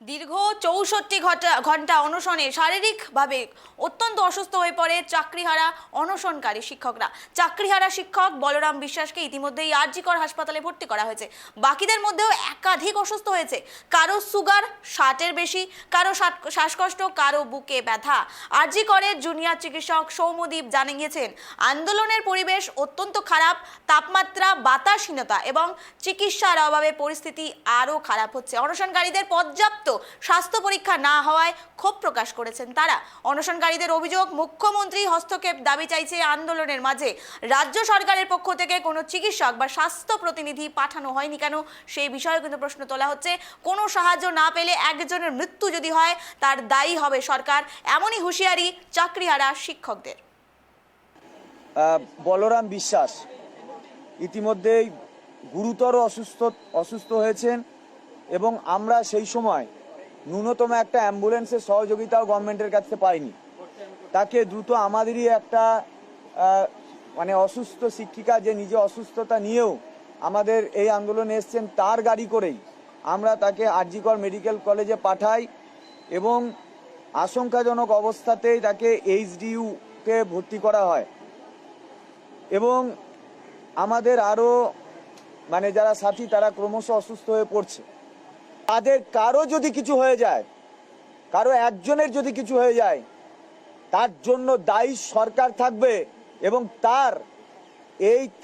দীর্ঘ ৬৪ ঘন্টা অনশনে শারীরিকভাবে অত্যন্ত অসুস্থ হয়ে পড়ে চাকরিহারা অনশনকারী শিক্ষকরা। চাকরিহারা শিক্ষক বলরাম বিশ্বাসকে ইতিমধ্যেই আরজিকর হাসপাতালে ভর্তি করা হয়েছে। বাকিদের মধ্যেও একাধিক অসুস্থ হয়েছে। কারো সুগার ৬০-এর বেশি, কারো শ্বাসকষ্ট, কারো বুকে ব্যথা। আরজিকরের জুনিয়র চিকিৎসক সৌম্যদীপ জানিয়েছেন, আন্দোলনের পরিবেশ অত্যন্ত খারাপ। তাপমাত্রা, বাতাসহীনতা এবং চিকিৎসার অভাবে পরিস্থিতি আরও খারাপ হচ্ছে। অনশনকারীদের পর্যাপ্ত স্বাস্থ্য পরীক্ষা না হওয়ায় ক্ষোভ প্রকাশ করেছেন তারা। অনশনকারীদের অভিযোগ, মুখ্যমন্ত্রী হস্তক্ষেপ দাবি চাইছে আন্দোলনের মাঝে। রাজ্য সরকারের পক্ষ থেকে কোনো চিকিৎসক বা স্বাস্থ্য প্রতিনিধি পাঠানো হয়নি কেন, সেই বিষয়ে কিন্তু প্রশ্ন তোলা হচ্ছে। কোনো সাহায্য না পেলে একজনের মৃত্যু যদি হয় তার দায়ী হবে সরকার, এমনই হুঁশিয়ারি চাকরিহারা শিক্ষকদের। বলরাম বিশ্বাস ইতিমধ্যেই গুরুতর অসুস্থ হয়েছেন এবং আমরা সেই সময় ন্যূনতম একটা অ্যাম্বুলেন্সের সহযোগিতাও গভর্নমেন্টের কাছে পাইনি। তাকে দ্রুত আমাদেরই একটা অসুস্থ শিক্ষিকা যে নিজে অসুস্থতা নিয়েও আমাদের এই আন্দোলনে এসছেন, তার গাড়ি করেই আমরা তাকে আরজিকর মেডিকেল কলেজে পাঠাই এবং আশঙ্কাজনক অবস্থাতেই তাকে এইচডিইউতে ভর্তি করা হয়। এবং আমাদের আরও যারা সাথী তারা ক্রমশ অসুস্থ হয়ে পড়ছে। তাদের কারো যদি কিছু হয়ে যায়, কারো একজনের যদি কিছু হয়ে যায়, তার জন্য দায়ী সরকার থাকবে এবং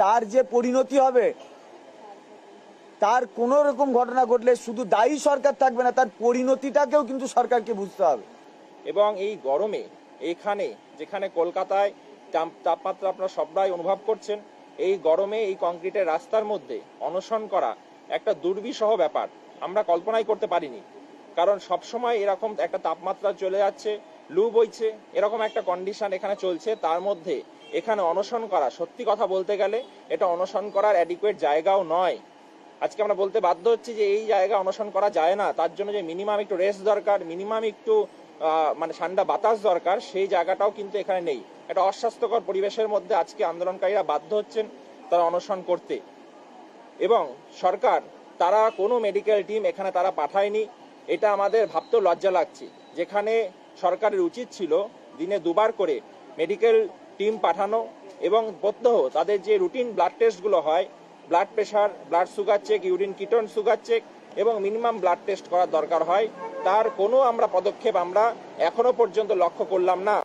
তার যে পরিণতি হবে, তার কোনো রকম ঘটনা ঘটলে শুধু দায়ী সরকার থাকবে না, তার পরিণতিটাকেও কিন্তু সরকারকে বুঝতে হবে। এবং এই গরমে এখানে যেখানে কলকাতায় তাপমাত্রা আপনারা সবাই অনুভব করছেন, এই গরমে এই কংক্রিটের রাস্তার মধ্যে অনশন করা একটা দুর্বিষহ ব্যাপার। আমরা কল্পনাই করতে পারিনি, কারণ সবসময় এরকম একটা তাপমাত্রা চলে যাচ্ছে, লু বইছে, এরকম একটা কন্ডিশন এখানে চলছে। তার মধ্যে এখানে অনশন করা, সত্যি কথা বলতে গেলে এটা অনশন করার অ্যাডিকুয়েট জায়গাও নয়। আজকে আমরা বলতে বাধ্য হচ্ছি যে এই জায়গা অনশন করা যায় না, তার জন্য যে মিনিমাম একটু রেস্ট দরকার, মিনিমাম একটু ঠান্ডা বাতাস দরকার, সেই জায়গাটাও কিন্তু এখানে নেই। একটা অস্বাস্থ্যকর পরিবেশের মধ্যে আজকে আন্দোলনকারীরা বাধ্য হচ্ছেন তারা অনশন করতে। এবং সরকার তারা কোনো মেডিকেল টিম এখানে তারা পাঠায়নি, এটা আমাদের ভাবতেও লজ্জা লাগছে। যেখানে সরকারের উচিত ছিল দিনে 2 বার করে মেডিকেল টিম পাঠানো এবং প্রত্যহ তাদের যে রুটিন ব্লাড টেস্টগুলো হয়, blood pressure, blood sugar check, urine ketone sugar check এবং মিনিমাম ব্লাড টেস্ট করার দরকার হয়, তার কোনো আমরা পদক্ষেপ আমরা এখনো পর্যন্ত লক্ষ্য করলাম না।